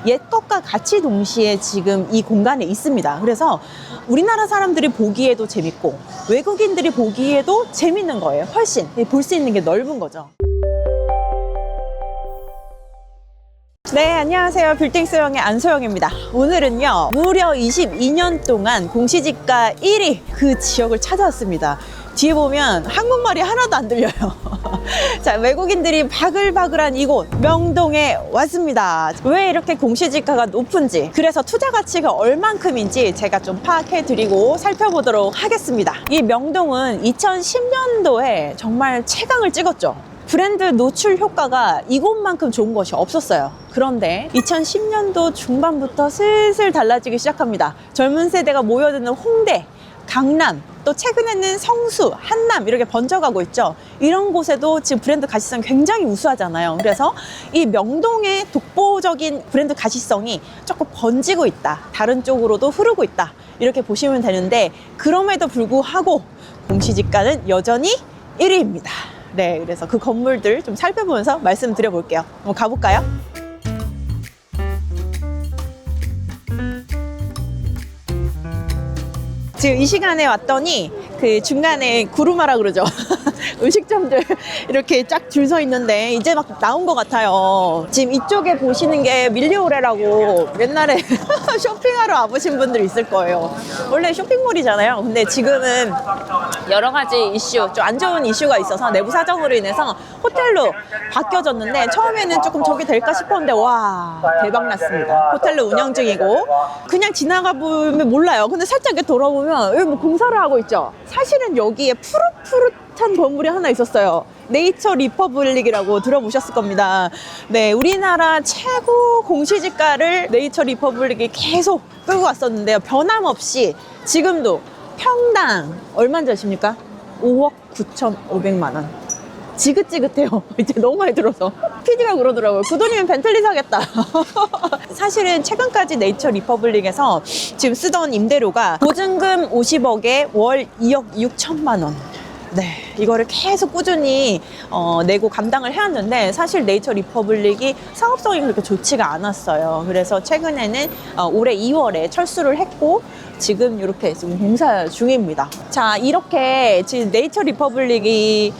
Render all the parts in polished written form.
옛것과 같이 동시에 지금 이 공간에 있습니다. 그래서 우리나라 사람들이 보기에도 재밌고 외국인들이 보기에도 재밌는 거예요. 훨씬 볼 수 있는 게 넓은 거죠. 네, 안녕하세요. 빌딩 소영의 안소영입니다. 오늘은요, 무려 22년 동안 공시지가 1위 그 지역을 찾아왔습니다. 뒤에 보면 한국말이 하나도 안 들려요. 자, 외국인들이 바글바글한 이곳 명동에 왔습니다. 왜 이렇게 공시지가가 높은지, 그래서 투자 가치가 얼만큼인지 제가 좀 파악해 드리고 살펴보도록 하겠습니다. 이 명동은 2010년도에 정말 최강을 찍었죠. 브랜드 노출 효과가 이곳만큼 좋은 것이 없었어요. 그런데 2010년도 중반부터 슬슬 달라지기 시작합니다. 젊은 세대가 모여드는 홍대, 강남, 또 최근에는 성수, 한남 이렇게 번져가고 있죠. 이런 곳에도 지금 브랜드 가치성이 굉장히 우수하잖아요. 그래서 이 명동의 독보적인 브랜드 가치성이 조금 번지고 있다. 다른 쪽으로도 흐르고 있다. 이렇게 보시면 되는데, 그럼에도 불구하고 공시지가는 여전히 1위입니다. 네, 그래서 그 건물들 좀 살펴보면서 말씀드려 볼게요. 한번 가볼까요? 지금 이 시간에 왔더니 그 중간에 구루마라 그러죠. 음식점들 이렇게 쫙 줄 서 있는데 이제 막 나온 것 같아요. 지금 이쪽에 보시는 게 밀리오레라고 옛날에 쇼핑하러 와보신 분들 있을 거예요. 원래 쇼핑몰이잖아요. 근데 지금은 여러 가지 이슈, 좀 안 좋은 이슈가 있어서 내부 사정으로 인해서 호텔로 바뀌어졌는데, 처음에는 조금 저기 될까 싶었는데 와, 대박 났습니다. 호텔로 운영 중이고, 그냥 지나가 보면 몰라요. 근데 살짝 이렇게 돌아보면 여기 뭐 공사를 하고 있죠. 사실은 여기에 푸릇푸릇한 건물이 하나 있었어요. 네이처 리퍼블릭이라고 들어보셨을 겁니다. 네, 우리나라 최고 공시지가를 네이처 리퍼블릭이 계속 끌고 왔었는데요. 변함없이 지금도 평당 얼마인지 아십니까? 5억 9,500만 원. 지긋지긋해요. 이제 너무 많이 들어서 PD가 그러더라고요. 그 돈이면 벤틀리 사겠다. 사실은 최근까지 네이처 리퍼블릭에서 지금 쓰던 임대료가 보증금 50억에 월 2억 6천만 원. 네, 이거를 계속 꾸준히 내고 감당을 해왔는데, 사실 네이처 리퍼블릭이 사업성이 그렇게 좋지가 않았어요. 그래서 최근에는 올해 2월에 철수를 했고 지금 이렇게 지금 공사 중입니다. 자, 이렇게 지금 네이처 리퍼블릭이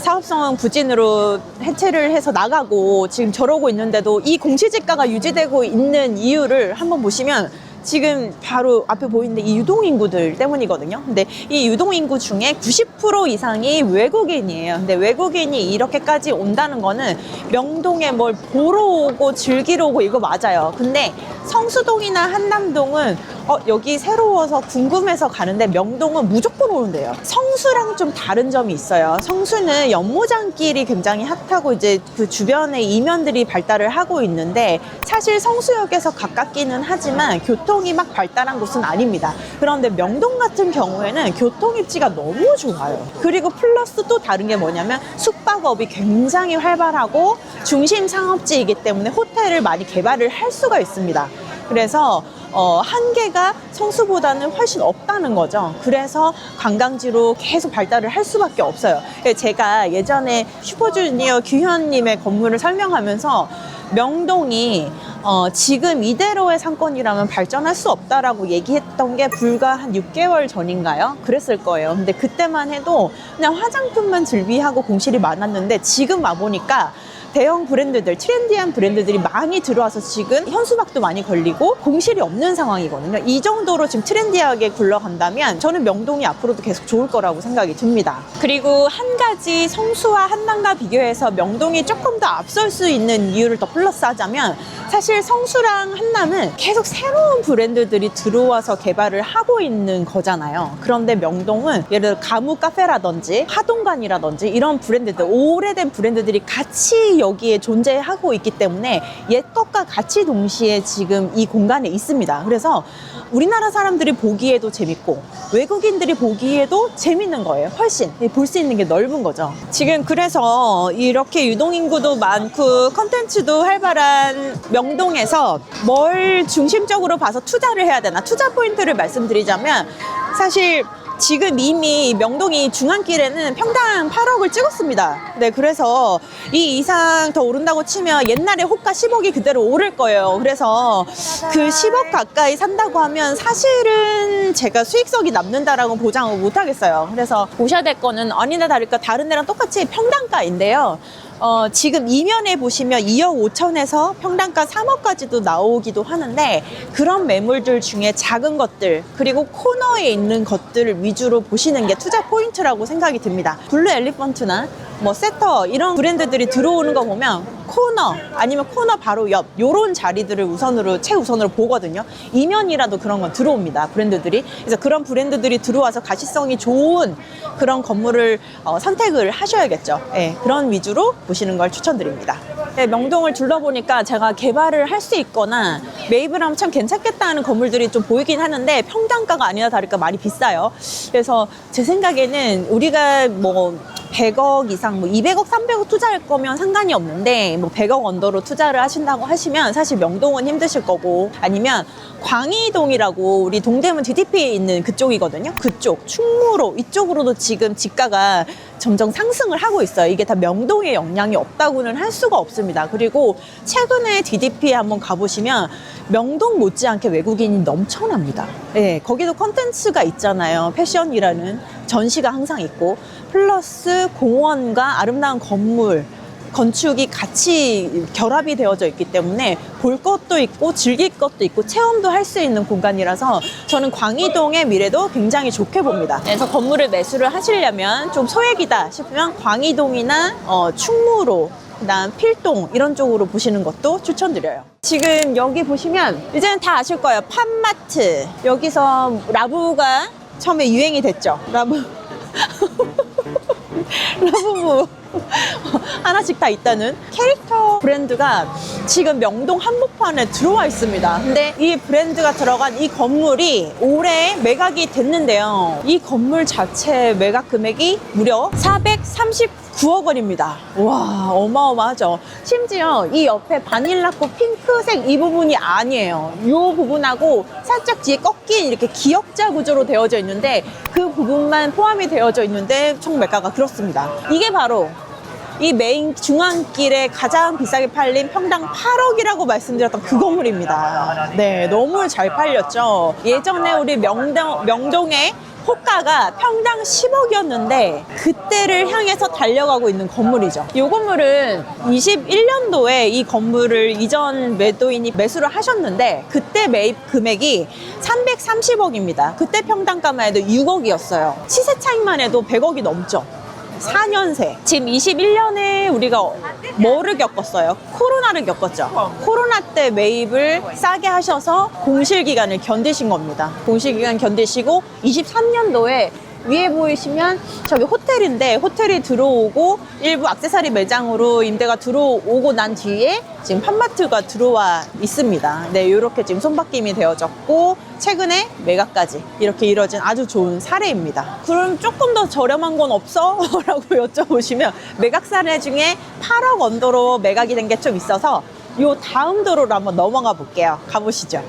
사업성 부진으로 해체를 해서 나가고 지금 저러고 있는데도 이 공시지가가 유지되고 있는 이유를 한번 보시면, 지금 바로 앞에 보이는데 이 유동인구들 때문이거든요. 근데 이 유동인구 중에 90% 이상이 외국인이에요. 근데 외국인이 이렇게까지 온다는 거는 명동에 뭘 보러 오고 즐기러 오고 이거 맞아요. 근데 성수동이나 한남동은 여기 새로워서 궁금해서 가는데, 명동은 무조건 오는데요. 성수랑 좀 다른 점이 있어요. 성수는 연모장길이 굉장히 핫하고 이제 그 주변에 이면들이 발달을 하고 있는데, 사실 성수역에서 가깝기는 하지만 교통이 막 발달한 곳은 아닙니다. 그런데 명동 같은 경우에는 교통 입지가 너무 좋아요. 그리고 플러스 또 다른 게 뭐냐면 숙박업이 굉장히 활발하고 중심 상업지이기 때문에 호텔을 많이 개발을 할 수가 있습니다. 그래서 한계가 성수보다는 훨씬 없다는 거죠. 그래서 관광지로 계속 발달을 할 수밖에 없어요. 제가 예전에 슈퍼주니어 규현님의 건물을 설명하면서 명동이 지금 이대로의 상권이라면 발전할 수 없다라고 얘기했던 게 불과 한 6개월 전인가요? 그랬을 거예요. 근데 그때만 해도 그냥 화장품만 즐비하고 공실이 많았는데, 지금 와보니까 대형 브랜드들, 트렌디한 브랜드들이 많이 들어와서 지금 현수막도 많이 걸리고 공실이 없는 상황이거든요. 이 정도로 지금 트렌디하게 굴러간다면 저는 명동이 앞으로도 계속 좋을 거라고 생각이 듭니다. 그리고 한 가지, 성수와 한남과 비교해서 명동이 조금 더 앞설 수 있는 이유를 더 플러스 하자면, 사실 성수랑 한남은 계속 새로운 브랜드들이 들어와서 개발을 하고 있는 거잖아요. 그런데 명동은 예를 들어 가무 카페라든지 하동관이라든지 이런 브랜드들, 오래된 브랜드들이 같이 여기에 존재하고 있기 때문에 옛것과 같이 동시에 지금 이 공간에 있습니다. 그래서 우리나라 사람들이 보기에도 재밌고 외국인들이 보기에도 재밌는 거예요. 훨씬 볼 수 있는 게 넓은 거죠. 지금 그래서 이렇게 유동인구도 많고 컨텐츠도 활발한 명동에서 뭘 중심적으로 봐서 투자를 해야 되나, 투자 포인트를 말씀드리자면, 사실 지금 이미 명동이 중앙길에는 평당 8억을 찍었습니다. 네, 그래서 이 이상 더 오른다고 치면 옛날에 호가 10억이 그대로 오를 거예요. 그래서 그 10억 가까이 산다고 하면 사실은 제가 수익성이 남는다라고 보장을 못 하겠어요. 그래서 보셔야 될 거는 아니나 다를까 다른 데랑 똑같이 평당가인데요. 지금 이면에 보시면 2억 5천에서 평당가 3억까지도 나오기도 하는데 그런 매물들 중에 작은 것들 그리고 코너에 있는 것들을 위주로 보시는 게 투자 포인트라고 생각이 듭니다. 블루 엘리펀트나 뭐 세터 이런 브랜드들이 들어오는 거 보면 코너 아니면 코너 바로 옆 요런 자리들을 최우선으로 보거든요. 이면이라도 그런 건 들어옵니다. 브랜드들이. 그래서 그런 브랜드들이 들어와서 가시성이 좋은 그런 건물을 선택을 하셔야겠죠. 네, 그런 위주로 보시는 걸 추천드립니다. 네, 명동을 둘러보니까 제가 개발을 할 수 있거나 매입을 하면 참 괜찮겠다 하는 건물들이 좀 보이긴 하는데 평당가가 아니나 다를까 많이 비싸요. 그래서 제 생각에는 우리가 뭐 100억 이상, 뭐 200억, 300억 투자할 거면 상관이 없는데 뭐 100억 언더로 투자를 하신다고 하시면 사실 명동은 힘드실 거고 아니면 광희동이라고 우리 동대문 DDP에 있는 그쪽이거든요. 그쪽, 충무로 이쪽으로도 지금 지가가 점점 상승을 하고 있어요. 이게 다 명동에 영향이 없다고는 할 수가 없습니다. 그리고 최근에 DDP에 한번 가보시면 명동 못지않게 외국인이 넘쳐납니다. 네, 거기도 컨텐츠가 있잖아요. 패션이라는 전시가 항상 있고 플러스 공원과 아름다운 건물 건축이 같이 결합이 되어져 있기 때문에 볼 것도 있고 즐길 것도 있고 체험도 할 수 있는 공간이라서 저는 광희동의 미래도 굉장히 좋게 봅니다. 그래서 건물을 매수를 하시려면 좀 소액이다 싶으면 광희동이나 충무로 그다음 필동 이런 쪽으로 보시는 것도 추천드려요. 지금 여기 보시면 이제는 다 아실 거예요. 팜마트. 여기서 라부가 처음에 유행이 됐죠. 라부 라부부 하나씩 다 있다는 캐릭터 브랜드가 지금 명동 한복판에 들어와 있습니다. 근데 이 브랜드가 들어간 이 건물이 올해 매각이 됐는데요. 이 건물 자체 매각 금액이 무려 439억 원입니다. 와, 어마어마하죠. 심지어 이 옆에 바닐라꽃 핑크색 이 부분이 아니에요. 이 부분하고 살짝 뒤에 꺾인 이렇게 기역자 구조로 되어져 있는데 그 부분만 포함이 되어져 있는데 총 매가가 그렇습니다. 이게 바로 이 메인 중앙길에 가장 비싸게 팔린 평당 8억이라고 말씀드렸던 그 건물입니다. 네, 너무 잘 팔렸죠. 예전에 우리 명동에 호가가 평당 10억이었는데 그때를 향해서 달려가고 있는 건물이죠. 이 건물은 21년도에 이 건물을 이전 매도인이 매수를 하셨는데 그때 매입 금액이 330억입니다. 그때 평당가만 해도 6억이었어요. 시세 차익만 해도 100억이 넘죠. 4년새. 지금 21년에 우리가 뭐를 겪었어요? 코로나를 겪었죠. 코로나 때 매입을 싸게 하셔서 공실기간을 견디신 겁니다. 공실기간 견디시고 23년도에 위에 보이시면 저기 호텔인데 호텔이 들어오고 일부 액세서리 매장으로 임대가 들어오고 난 뒤에 지금 팜마트가 들어와 있습니다. 네, 이렇게 지금 손바뀜이 되어졌고 최근에 매각까지 이렇게 이뤄진 아주 좋은 사례입니다. 그럼 조금 더 저렴한 건 없어? 라고 여쭤보시면 매각 사례 중에 8억 언더로 매각이 된 게 좀 있어서 요 다음 도로로 한번 넘어가 볼게요. 가보시죠.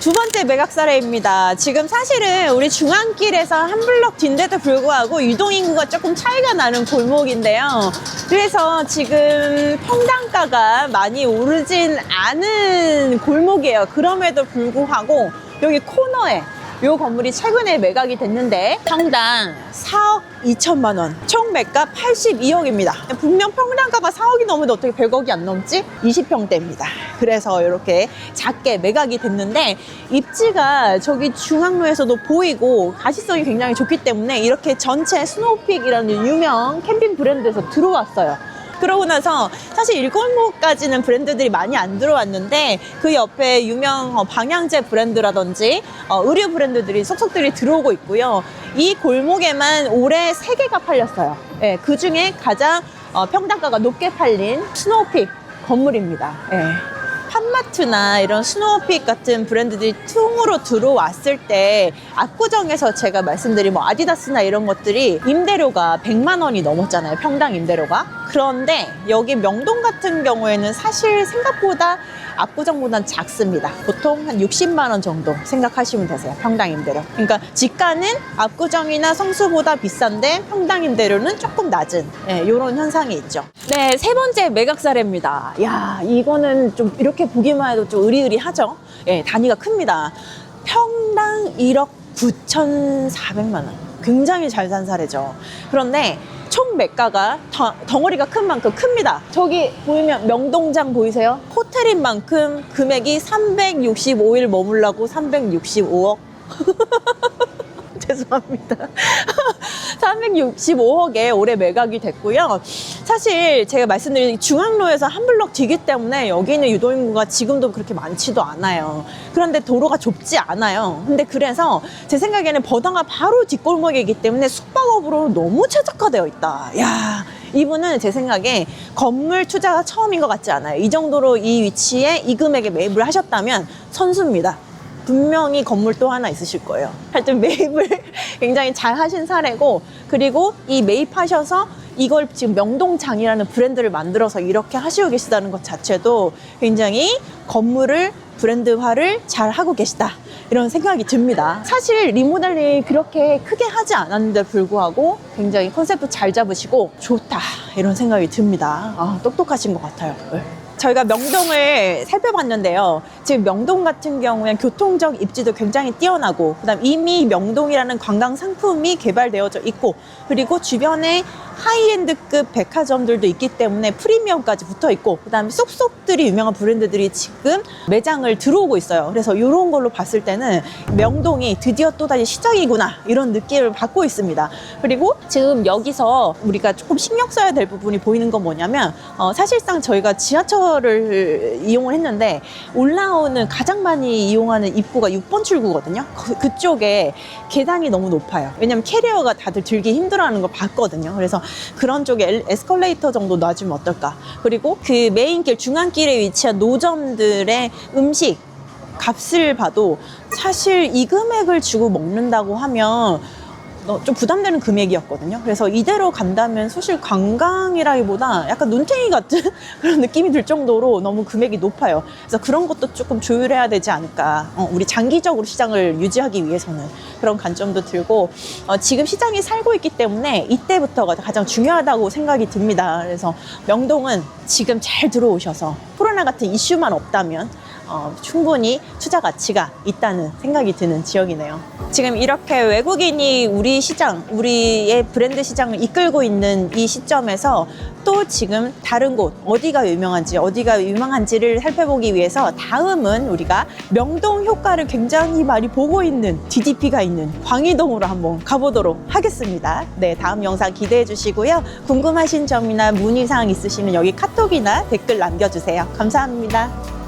두 번째 매각 사례입니다. 지금 사실은 우리 중앙길에서 한 블럭 뒤인데도 불구하고 유동인구가 조금 차이가 나는 골목인데요. 그래서 지금 평당가가 많이 오르진 않은 골목이에요. 그럼에도 불구하고 여기 코너에 이 건물이 최근에 매각이 됐는데 평당 4억 2천만 원, 총 매가 82억입니다. 분명 평당가가 4억이 넘는데 어떻게 100억이 안 넘지? 20평대입니다. 그래서 이렇게 작게 매각이 됐는데 입지가 저기 중앙로에서도 보이고 가시성이 굉장히 좋기 때문에 이렇게 전체 스노우픽이라는 유명 캠핑 브랜드에서 들어왔어요. 그러고 나서 사실 일골목까지는 브랜드들이 많이 안 들어왔는데 그 옆에 유명 방향제 브랜드라든지 의류 브랜드들이 속속들이 들어오고 있고요. 이 골목에만 올해 3개가 팔렸어요. 네, 그 중에 가장 평당가가 높게 팔린 스노우픽 건물입니다. 네. 팜마트나 이런 스노우픽 같은 브랜드들이 퉁으로 들어왔을 때 압구정에서 제가 말씀드린 뭐 아디다스나 이런 것들이 임대료가 100만 원이 넘었잖아요. 평당 임대료가. 그런데 여기 명동 같은 경우에는 사실 생각보다 압구정보단 작습니다. 보통 한 60만 원 정도 생각하시면 되세요. 평당 임대료. 그러니까 지가는 압구정이나 성수보다 비싼데 평당 임대료는 조금 낮은 이런 현상이 있죠. 네, 세 번째 매각 사례입니다. 야, 이거는 좀 이렇게 보기만 해도 좀 의리의리하죠. 예, 단위가 큽니다. 평당 1억 9,400만 원. 굉장히 잘 산 사례죠. 그런데 총 매가가 덩어리가 큰 만큼 큽니다. 저기 보이면 명동장 보이세요? 호텔인 만큼 금액이 365일 머물라고 365억. 죄송합니다. 365억에 올해 매각이 됐고요. 사실 제가 말씀드린 중앙로에서 한 블럭 뒤기 때문에 여기는 유도인구가 지금도 그렇게 많지도 않아요. 그런데 도로가 좁지 않아요. 근데 그래서 제 생각에는 버당가 바로 뒷골목이기 때문에 숙박업으로 너무 최적화되어 있다. 야, 이분은 제 생각에 건물 투자가 처음인 것 같지 않아요. 이 정도로 이 위치에 이 금액에 매입을 하셨다면 선수입니다. 분명히 건물 또 하나 있으실 거예요. 하여튼 매입을 굉장히 잘 하신 사례고, 그리고 이 매입하셔서 이걸 지금 명동장이라는 브랜드를 만들어서 이렇게 하시고 계시다는 것 자체도 굉장히 건물을 브랜드화를 잘 하고 계시다, 이런 생각이 듭니다. 사실 리모델링 그렇게 크게 하지 않았는데 불구하고 굉장히 컨셉도 잘 잡으시고 좋다, 이런 생각이 듭니다. 아, 똑똑하신 것 같아요. 네. 저희가 명동을 살펴봤는데요. 지금 명동 같은 경우에는 교통적 입지도 굉장히 뛰어나고, 그다음 이미 명동이라는 관광 상품이 개발되어져 있고, 그리고 주변에 하이엔드급 백화점들도 있기 때문에 프리미엄까지 붙어 있고, 그다음에 쏙쏙들이 유명한 브랜드들이 지금 매장을 들어오고 있어요. 그래서 이런 걸로 봤을 때는 명동이 드디어 또다시 시작이구나, 이런 느낌을 받고 있습니다. 그리고 지금 여기서 우리가 조금 신경 써야 될 부분이 보이는 건 뭐냐면, 사실상 저희가 지하철을 이용을 했는데 올라오는 가장 많이 이용하는 입구가 6번 출구거든요. 그쪽에 계단이 너무 높아요. 왜냐면 캐리어가 다들 들기 힘들어하는 걸 봤거든요. 그래서 그런 쪽에 에스컬레이터 정도 놔주면 어떨까. 그리고 그 메인길 중앙길에 위치한 노점들의 음식 값을 봐도 사실 이 금액을 주고 먹는다고 하면 좀 부담되는 금액이었거든요. 그래서 이대로 간다면 사실 관광이라기보다 약간 눈탱이 같은 그런 느낌이 들 정도로 너무 금액이 높아요. 그래서 그런 것도 조금 조율해야 되지 않을까. 우리 장기적으로 시장을 유지하기 위해서는 그런 관점도 들고, 지금 시장이 살고 있기 때문에 이때부터가 가장 중요하다고 생각이 듭니다. 그래서 명동은 지금 잘 들어오셔서 코로나 같은 이슈만 없다면 충분히 투자 가치가 있다는 생각이 드는 지역이네요. 지금 이렇게 외국인이 우리 시장, 우리의 브랜드 시장을 이끌고 있는 이 시점에서 또 지금 다른 곳, 어디가 유명한지를 살펴보기 위해서 다음은 우리가 명동 효과를 굉장히 많이 보고 있는 DDP가 있는 광희동으로 한번 가보도록 하겠습니다. 네, 다음 영상 기대해 주시고요. 궁금하신 점이나 문의사항 있으시면 여기 카톡이나 댓글 남겨주세요. 감사합니다.